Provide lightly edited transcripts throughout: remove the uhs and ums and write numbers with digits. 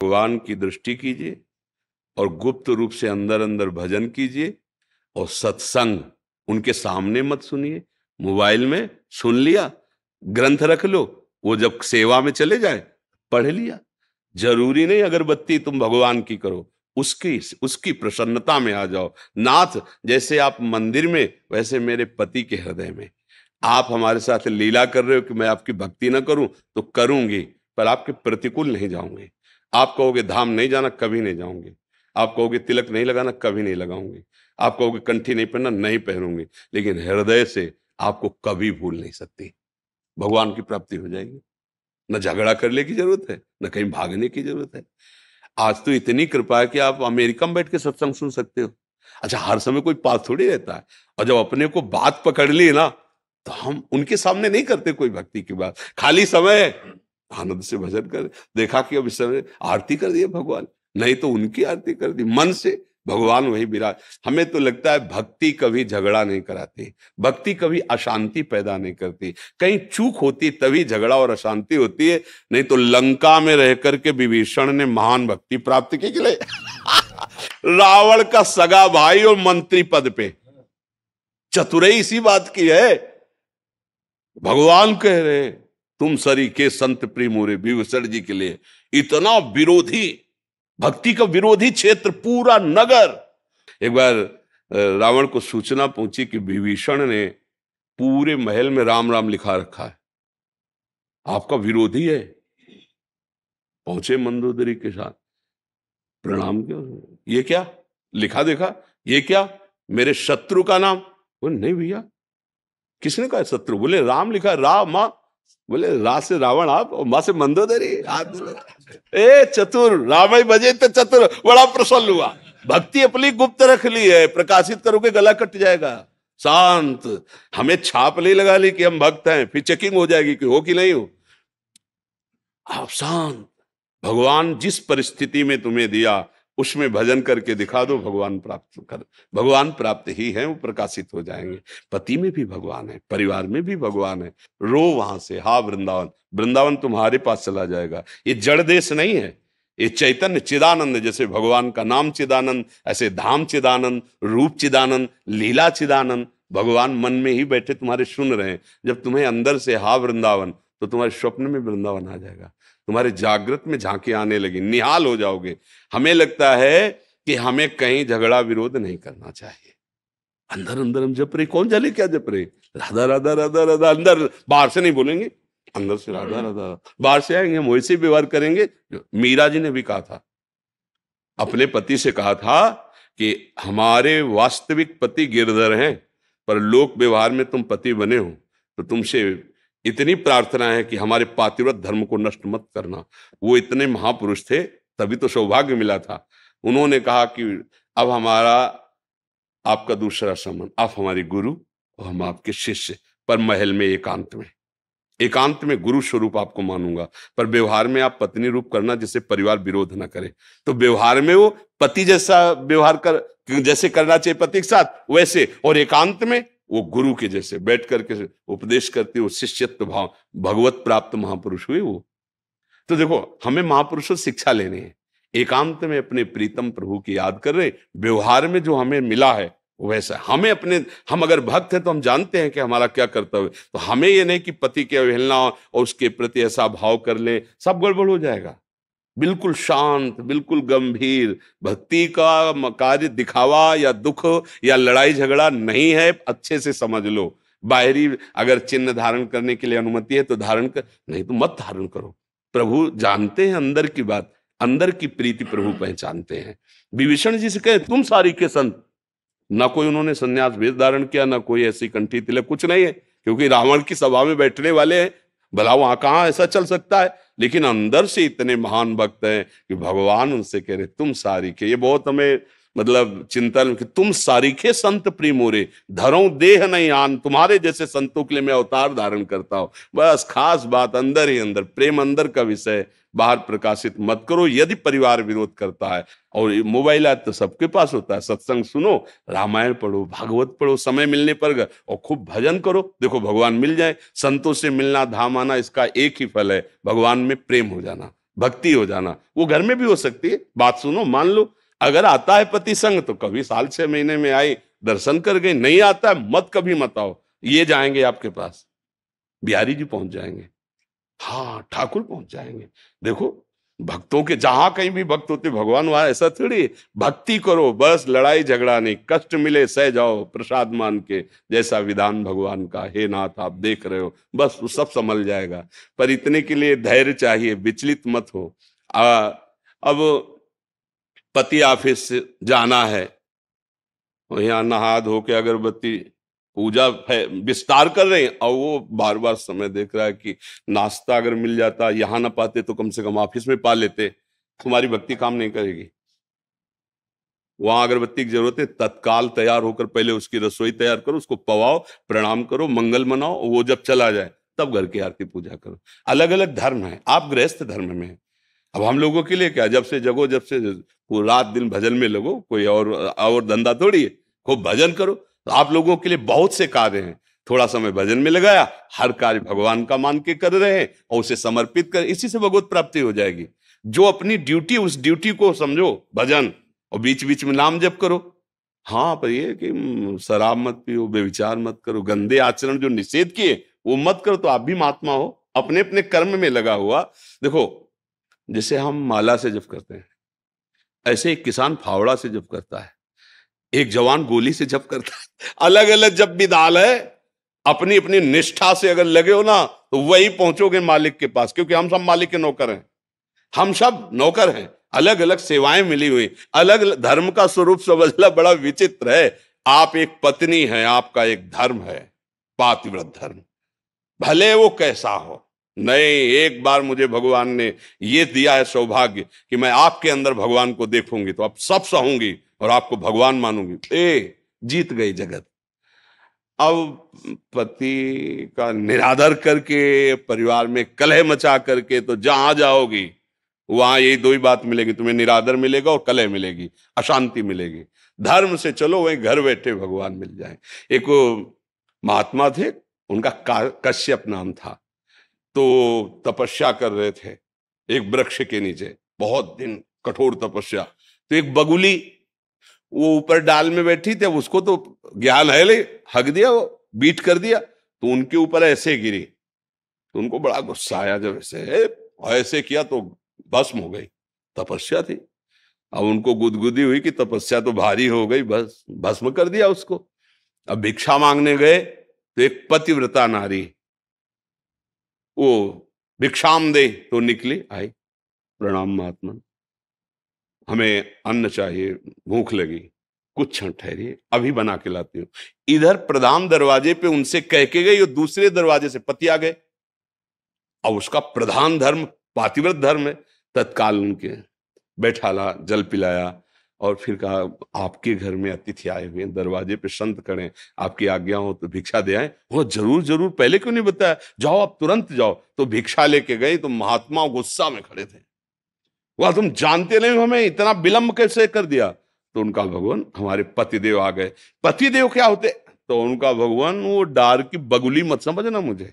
भगवान की दृष्टि कीजिए और गुप्त रूप से अंदर अंदर भजन कीजिए। और सत्संग उनके सामने मत सुनिए, मोबाइल में सुन लिया, ग्रंथ रख लो, वो जब सेवा में चले जाए पढ़ लिया। जरूरी नहीं अगरबत्ती तुम भगवान की करो, उसकी उसकी प्रसन्नता में आ जाओ। नाथ जैसे आप मंदिर में, वैसे मेरे पति के हृदय में। आप हमारे साथ लीला कर रहे हो कि मैं आपकी भक्ति ना करूं, तो करूंगी, पर आपके प्रतिकूल नहीं जाऊंगे। आप कहोगे धाम नहीं जाना, कभी नहीं जाऊंगी। आप कहोगे तिलक नहीं लगाना, कभी नहीं लगाऊंगी। आप कहोगे कंठी नहीं पहनना, नहीं पहनूंगी, लेकिन हृदय से आपको कभी भूल नहीं सकती। भगवान की प्राप्ति हो जाएगी। न झगड़ा करने की जरूरत है, न कहीं भागने की जरूरत है। आज तो इतनी कृपा है कि आप अमेरिका में बैठ के सत्संग सुन सकते हो। अच्छा, हर समय कोई पास थोड़ी रहता है। और जब अपने को बात पकड़ ली ना, तो हम उनके सामने नहीं करते कोई भक्ति की बात। खाली समय आनंद से भजन कर, देखा कि अब इस समय आरती कर दिया भगवान, नहीं तो उनकी आरती कर दी मन से, भगवान वही विराज। हमें तो लगता है भक्ति कभी झगड़ा नहीं कराती, भक्ति कभी अशांति पैदा नहीं करती। कहीं चूक होती तभी झगड़ा और अशांति होती है। नहीं तो लंका में रह करके विभीषण ने महान भक्ति प्राप्त की के लिए रावण का सगा भाई और मंत्री पद पे। चतुराई इसी बात की है। भगवान कह रहे तुम सरी के संत प्रिय मोरे, विभीषण जी के लिए इतना विरोधी, भक्ति का विरोधी क्षेत्र पूरा नगर। एक बार रावण को सूचना पहुंची कि विभीषण ने पूरे महल में राम राम लिखा रखा है, आपका विरोधी है। पहुंचे मंदोदरी के साथ, प्रणाम क्यों, ये क्या लिखा, देखा ये क्या, मेरे शत्रु का नाम। बोले नहीं भैया, किसने कहा शत्रु? बोले राम लिखा, राम माँ। बोले रा से रावण आप और माँ से मंदोदरी आप। ए चतुर, राम ही बजे तो चतुर। बड़ा प्रसन्न हुआ। भक्ति अपनी गुप्त रख ली है, प्रकाशित करोगे गला कट जाएगा। शांत, हमें छाप नहीं लगा ली कि हम भक्त हैं, फिर चेकिंग हो जाएगी कि हो कि नहीं हो। आप शांत, भगवान जिस परिस्थिति में तुम्हें दिया उसमें भजन करके दिखा दो, भगवान प्राप्त कर, भगवान प्राप्त ही है, वो प्रकाशित हो जाएंगे। पति में भी भगवान है, परिवार में भी भगवान है। रो वहां से, हा वृंदावन, वृंदावन तुम्हारे पास चला जाएगा। ये जड़ देश नहीं है, ये चैतन्य चिदानंद। जैसे भगवान का नाम चिदानंद, ऐसे धाम चिदानंद, रूप चिदानंद, लीला चिदानंद। भगवान मन में ही बैठे तुम्हारे सुन रहे हैं। जब तुम्हें अंदर से हा वृंदावन, तो तुम्हारे स्वप्न में वृंदावन आ जाएगा, तुम्हारे जागृत में झांकी आने लगी, निहाल हो जाओगे। हमें लगता है कि हमें कहीं झगड़ा विरोध नहीं करना चाहिए। अंदर अंदर हम जप रहे, कौन जाने क्या जप रहे, राधा राधा राधा राधा। अंदर, बाहर से नहीं बोलेंगे, अंदर से राधा राधा। बाहर से आएंगे हम वैसे व्यवहार करेंगे। मीरा जी ने भी कहा था, अपने पति से कहा था कि हमारे वास्तविक पति गिरधर हैं, पर लोक व्यवहार में तुम पति बने हो, तो तुमसे इतनी प्रार्थना है कि हमारे पातिव्रत धर्म को नष्ट मत करना। वो इतने महापुरुष थे, तभी तो सौभाग्य मिला था। उन्होंने कहा कि अब हमारा आपका दूसरा संबंध, आप हमारे गुरु और हम आपके शिष्य, पर महल में एकांत में, एकांत में गुरु स्वरूप आपको मानूंगा, पर व्यवहार में आप पत्नी रूप करना, जिससे परिवार विरोध ना करे। तो व्यवहार में वो पति जैसा व्यवहार कर, जैसे करना चाहिए पति के साथ वैसे, और एकांत में वो गुरु के जैसे बैठ करके उपदेश करते, वो शिष्यत्व भाव, भगवत प्राप्त महापुरुष हुए वो। तो देखो, हमें महापुरुषों से शिक्षा लेनी है। एकांत में अपने प्रीतम प्रभु की याद कर रहे, व्यवहार में जो हमें मिला है वैसा हमें अपने, हम अगर भक्त हैं तो हम जानते हैं कि हमारा क्या कर्तव्य। तो हमें ये नहीं कि पति की अवहेलना और उसके प्रति ऐसा भाव कर ले, सब गड़बड़ हो जाएगा। बिल्कुल शांत, बिल्कुल गंभीर। भक्ति का कार्य दिखावा या दुख या लड़ाई झगड़ा नहीं है, अच्छे से समझ लो। बाहरी अगर चिन्ह धारण करने के लिए अनुमति है तो धारण कर, नहीं तो मत धारण करो। प्रभु जानते हैं अंदर की बात, अंदर की प्रीति प्रभु पहचानते हैं। विभीषण जी से कहे तुम सारी के संत, ना कोई उन्होंने संन्यास वेश धारण किया, ना कोई ऐसी कंठी तिलक, कुछ नहीं है, क्योंकि रावण की सभा में बैठने वाले हैं। भला वहां कहां ऐसा चल सकता है, लेकिन अंदर से इतने महान भक्त हैं कि भगवान उनसे कह रहे तुम सारीखे। ये बहुत हमें मतलब चिंतन कि तुम सारीखे संत प्रिय मोरे, धरो देह नहीं आन, तुम्हारे जैसे संतों के लिए मैं अवतार धारण करता हूं। बस खास बात अंदर ही अंदर, प्रेम अंदर का विषय, बाहर प्रकाशित मत करो। यदि परिवार विरोध करता है, और मोबाइल आज तो सबके पास होता है, सत्संग सुनो, रामायण पढ़ो, भागवत पढ़ो, समय मिलने पर और खूब भजन करो, देखो भगवान मिल जाए। संतों से मिलना, धाम आना, इसका एक ही फल है, भगवान में प्रेम हो जाना। भक्ति हो जाना। वो घर में भी हो सकती है। बात सुनो, मान लो अगर आता है पति संग तो कभी साल 6 महीने में आई, दर्शन कर गई। नहीं आता है मत कभी मत आओ, ये जाएंगे आपके पास, बिहारी जी पहुंच जाएंगे, हाँ ठाकुर पहुंच जाएंगे। देखो भक्तों के जहां कहीं भी भक्त होते भगवान वहां, ऐसा थोड़ी। भक्ति करो बस, लड़ाई झगड़ा नहीं, कष्ट मिले सह जाओ प्रसाद मान के, जैसा विधान भगवान का। हे नाथ आप देख रहे हो, बस वो सब संभल जाएगा। पर इतने के लिए धैर्य चाहिए, विचलित मत हो। अब पति ऑफिस से जाना है, यहाँ नहा धो के अगरबत्ती पूजा विस्तार कर रहे हैं, और वो बार बार समय देख रहा है कि नाश्ता अगर मिल जाता, यहाँ ना पाते तो कम से कम ऑफिस में पा लेते। तुम्हारी भक्ति काम नहीं करेगी। वहां अगरबत्ती की जरूरत है, तत्काल तैयार होकर पहले उसकी रसोई तैयार करो, उसको पवाओ, प्रणाम करो, मंगल मनाओ, वो जब चला जाए तब घर की आरती पूजा करो। अलग अलग धर्म है, आप गृहस्थ धर्म में हैं। अब हम लोगों के लिए क्या, जब से जगो, जब से वो रात दिन भजन में लगो, कोई और धंधा थोड़ी है। खूब भजन करो। तो आप लोगों के लिए बहुत से कार्य हैं, थोड़ा समय भजन में लगाया, हर कार्य भगवान का मान के कर रहे हैं और उसे समर्पित कर, इसी से भगवत प्राप्ति हो जाएगी। जो अपनी ड्यूटी, उस ड्यूटी को समझो भजन, और बीच बीच में नाम जप करो। हाँ पर ये कि शराब मत पियो, बेविचार मत करो, गंदे आचरण जो निषेध किए वो मत करो, तो आप भी महात्मा हो, अपने अपने कर्म में लगा हुआ। देखो जैसे हम माला से जप करते हैं, ऐसे एक किसान फावड़ा से जप करता है, एक जवान गोली से जप करता है। अलग अलग जप भी दाल है। अपनी अपनी निष्ठा से अगर लगे हो ना, तो वही पहुंचोगे मालिक के पास, क्योंकि हम सब मालिक के नौकर हैं। हम सब नौकर हैं, अलग अलग सेवाएं मिली हुई, अलग अलग धर्म का स्वरूप समझना बड़ा विचित्र है। आप एक पत्नी हैं, आपका एक धर्म है, पातिव्रत धर्म, भले वो कैसा हो। नहीं, एक बार मुझे भगवान ने ये दिया है सौभाग्य कि मैं आपके अंदर भगवान को देखूंगी, तो आप सब सहूंगी और आपको भगवान मानूंगी। जीत गई जगत। अब पति का निरादर करके, परिवार में कलह मचा करके, तो जहां जाओगी वहां यही दो ही बात मिलेगी, तुम्हें निरादर मिलेगा और कलह मिलेगी, अशांति मिलेगी। धर्म से चलो, वहीं घर बैठे भगवान मिल जाए। एक महात्मा थे, उनका कश्यप नाम था, तो तपस्या कर रहे थे एक वृक्ष के नीचे, बहुत दिन कठोर तपस्या। तो एक बगुली वो ऊपर डाल में बैठी थी, उसको तो ज्ञान है, ले हक दिया, वो बीट कर दिया, तो उनके ऊपर ऐसे गिरी। तो उनको बड़ा गुस्सा आया, जब ऐसे किया तो भस्म हो गई। तपस्या थी। अब उनको गुदगुदी हुई कि तपस्या तो भारी हो गई, बस भस्म कर दिया उसको। अब भिक्षा मांगने गए तो एक पतिव्रता नारी वो भिक्षाम दे तो निकली, आई, प्रणाम महात्मा, हमें अन्न चाहिए, भूख लगी, कुछ क्षण ठहरिए, अभी बना के लाती हूं। इधर प्रधान दरवाजे पे उनसे कह के गई, और दूसरे दरवाजे से पति आ गए। अब उसका प्रधान धर्म पातिव्रत धर्म है। तत्काल उनके बैठाला, जल पिलाया, और फिर कहा आपके घर में अतिथि आए हुए हैं, दरवाजे पे संत खड़े, आपकी आज्ञा हो तो भिक्षा दे आए। वो जरूर जरूर, पहले क्यों नहीं बताया, जाओ आप तुरंत जाओ। तो भिक्षा लेके गए, तो महात्मा गुस्सा में खड़े थे। वह तुम जानते नहीं हमें इतना विलंब कैसे कर दिया। तो उनका भगवान, हमारे पतिदेव आ गए। पतिदेव क्या होते, तो उनका भगवान, वो डार की बगुली मत समझना मुझे।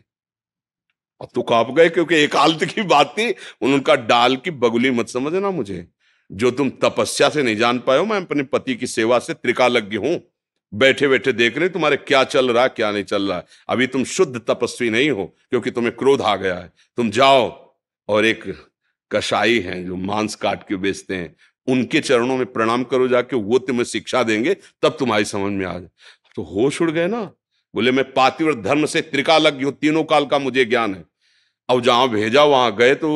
अब तो कांप गए, क्योंकि एकांत की बात थी। उनका डाल की बगुली मत समझना मुझे, जो तुम तपस्या से नहीं जान पाए हो, मैं अपने पति की सेवा से त्रिकालज्ञ हूं। बैठे बैठे देख रहे तुम्हारे क्या चल रहा है क्या नहीं चल रहा है। अभी तुम शुद्ध तपस्वी नहीं हो, क्योंकि तुम्हें क्रोध आ गया है। तुम जाओ, और एक कसाई हैं जो मांस काट के बेचते हैं, उनके चरणों में प्रणाम करो जाके, वो तुम्हें शिक्षा देंगे, तब तुम्हारी समझ में आ जाए। तो होश उड़ गए ना। बोले मैं पातिव्रत धर्म से त्रिकालज्ञ हूं, तीनों काल का मुझे ज्ञान है। अब जहां भेजा वहां गए तो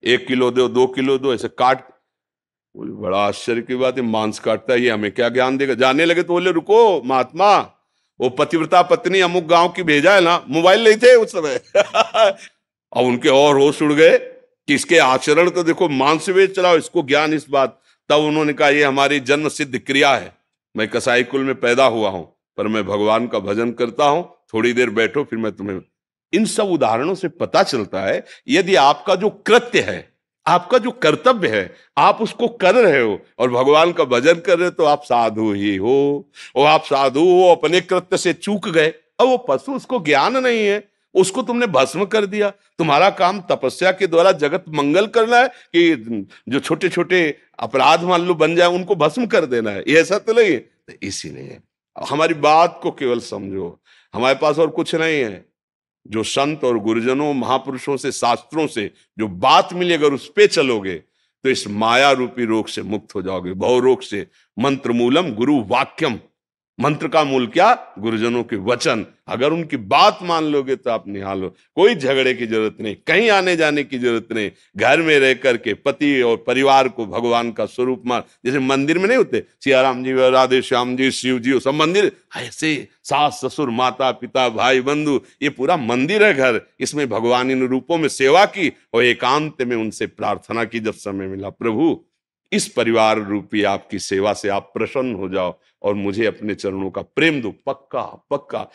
1 किलो दो, 2 किलो दो, ऐसे काट। बोले बड़ा आश्चर्य की बात है, मांस काटता है, ये हमें क्या ज्ञान देगा। जाने लगे तो बोले रुको महात्मा, वो पतिव्रता पत्नी अमुक गांव की भेजा है ना। मोबाइल नहीं थे उस समय। अब उनके और होश उड़ गए कि इसके आचरण तो देखो, मांस बेच रहा हो, इसको ज्ञान इस बात। तब उन्होंने कहा ये हमारी जन्म सिद्ध क्रिया है, मैं कसाई कुल में पैदा हुआ हूं, पर मैं भगवान का भजन करता हूं, थोड़ी देर बैठो फिर मैं तुम्हें। इन सब उदाहरणों से पता चलता है, यदि आपका जो कृत्य है, आपका जो कर्तव्य है, आप उसको कर रहे हो और भगवान का भजन कर रहे हो, तो आप साधु ही हो। और आप साधु हो, अपने कृत्य से चूक गए। अब वो पशु, उसको ज्ञान नहीं है, उसको तुमने भस्म कर दिया। तुम्हारा काम तपस्या के द्वारा जगत मंगल करना है कि जो छोटे छोटे अपराध मान लो बन जाए उनको भस्म कर देना है? ये ऐसा तो नहीं है। तो इसीलिए हमारी बात को केवल समझो, हमारे पास और कुछ नहीं है। जो संत और गुरुजनों महापुरुषों से शास्त्रों से जो बात मिली, अगर उस पे चलोगे तो इस माया रूपी रोग से मुक्त हो जाओगे, भव रोग से। मंत्र मूलम गुरु वाक्यम, मंत्र का मूल क्या? गुरुजनों के वचन। अगर उनकी बात मान लोगे तो आप निहाल हो। कोई झगड़े की जरूरत नहीं, कहीं आने जाने की जरूरत नहीं। घर में रह करके पति और परिवार को भगवान का स्वरूप मान, जैसे मंदिर में नहीं होते सियाराम जी, राधे श्याम जी, शिव जी, सब मंदिर ऐसे, सास ससुर माता पिता भाई बंधु, ये पूरा मंदिर है घर। इसमें भगवान इन रूपों में सेवा की और एकांत में उनसे प्रार्थना की जब समय मिला, प्रभु इस परिवार रूपी आपकी सेवा से आप प्रसन्न हो जाओ और मुझे अपने चरणों का प्रेम दो। पक्का पक्का